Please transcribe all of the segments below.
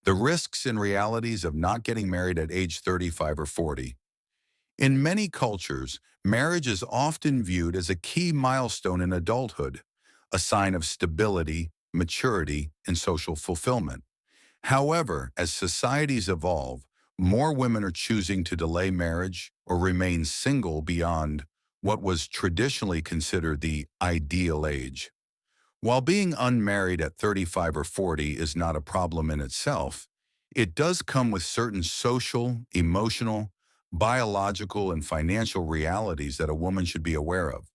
The risks and realities of not getting married at age 35 or 40. In many cultures, marriage is often viewed as a key milestone in adulthood, a sign of stability, maturity, and social fulfillment. However, as societies evolve, more women are choosing to delay marriage or remain single beyond what was traditionally considered the ideal age. While being unmarried at 35 or 40 is not a problem in itself, it does come with certain social, emotional, biological, and financial realities that a woman should be aware of.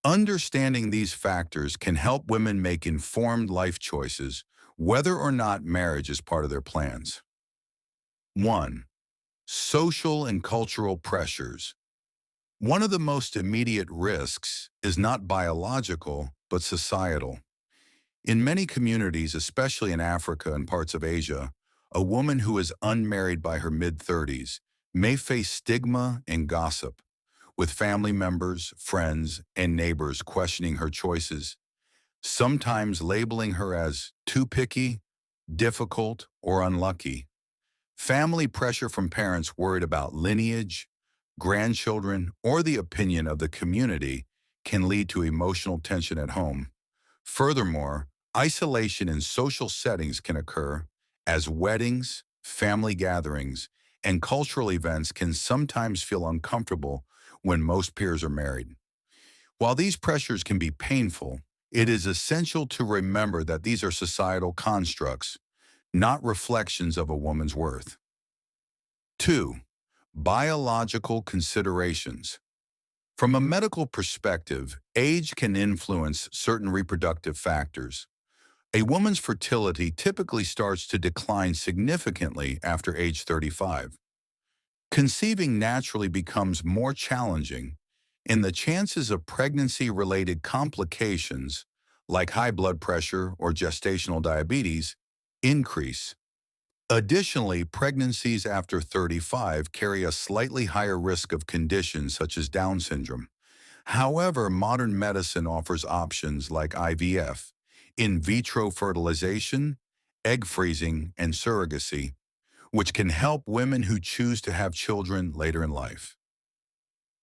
Understanding these factors can help women make informed life choices, whether or not marriage is part of their plans. 1. Social and cultural pressures. One of the most immediate risks is not biological, but societal. In many communities, especially in Africa and parts of Asia, a woman who is unmarried by her mid-30s may face stigma and gossip, with family members, friends, and neighbors questioning her choices, sometimes labeling her as too picky, difficult, or unlucky. Family pressure from parents worried about lineage, grandchildren, or the opinion of the community can lead to emotional tension at home. Furthermore, isolation in social settings can occur, as weddings, family gatherings, and cultural events can sometimes feel uncomfortable when most peers are married. While these pressures can be painful, it is essential to remember that these are societal constructs, not reflections of a woman's worth. 2. Biological considerations. From a medical perspective, age can influence certain reproductive factors. A woman's fertility typically starts to decline significantly after age 35. Conceiving naturally becomes more challenging, and the chances of pregnancy-related complications, like high blood pressure or gestational diabetes, increase. Additionally, pregnancies after 35 carry a slightly higher risk of conditions such as Down syndrome. However, modern medicine offers options like IVF, in vitro fertilization, egg freezing, and surrogacy, which can help women who choose to have children later in life.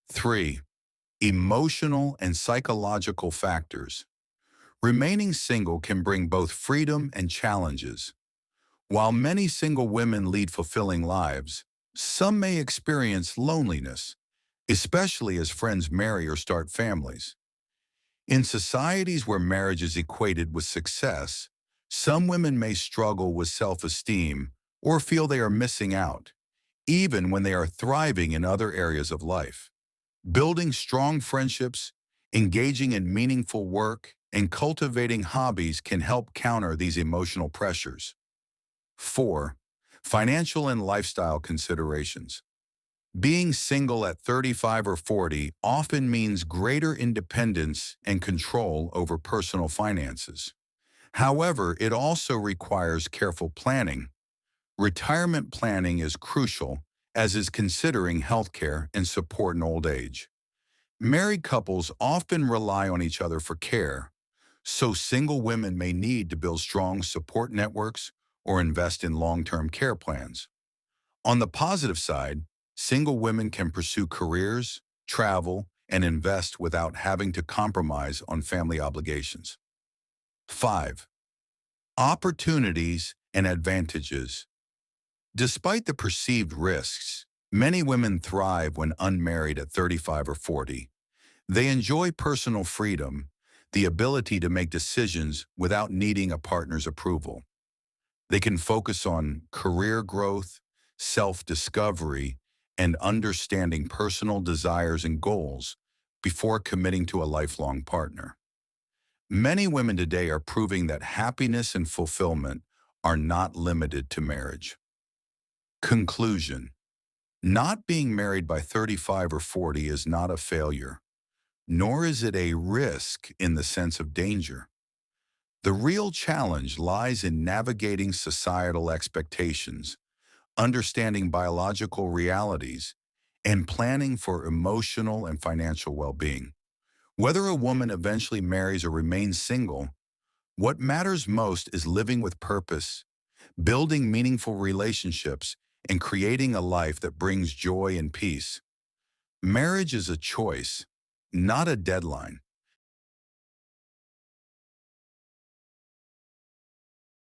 3. Emotional and psychological factors. Remaining single can bring both freedom and challenges. While many single women lead fulfilling lives, some may experience loneliness, especially as friends marry or start families. In societies where marriage is equated with success, some women may struggle with self-esteem or feel they are missing out, even when they are thriving in other areas of life. Building strong friendships, engaging in meaningful work, and cultivating hobbies can help counter these emotional pressures. 4. Financial and lifestyle considerations. Being single at 35 or 40 often means greater independence and control over personal finances. However, it also requires careful planning. Retirement planning is crucial, as is considering healthcare and support in old age. Married couples often rely on each other for care, so single women may need to build strong support networks or invest in long-term care plans. On the positive side, single women can pursue careers, travel, and invest without having to compromise on family obligations. 5. Opportunities and advantages. Despite the perceived risks, many women thrive when unmarried at 35 or 40. They enjoy personal freedom, the ability to make decisions without needing a partner's approval. They can focus on career growth, self-discovery, and understanding personal desires and goals before committing to a lifelong partner. Many women today are proving that happiness and fulfillment are not limited to marriage. Conclusion. Not being married by 35 or 40 is not a failure, nor is it a risk in the sense of danger. The real challenge lies in navigating societal expectations, understanding biological realities, and planning for emotional and financial well-being. Whether a woman eventually marries or remains single, what matters most is living with purpose, building meaningful relationships, and creating a life that brings joy and peace. Marriage is a choice, not a deadline.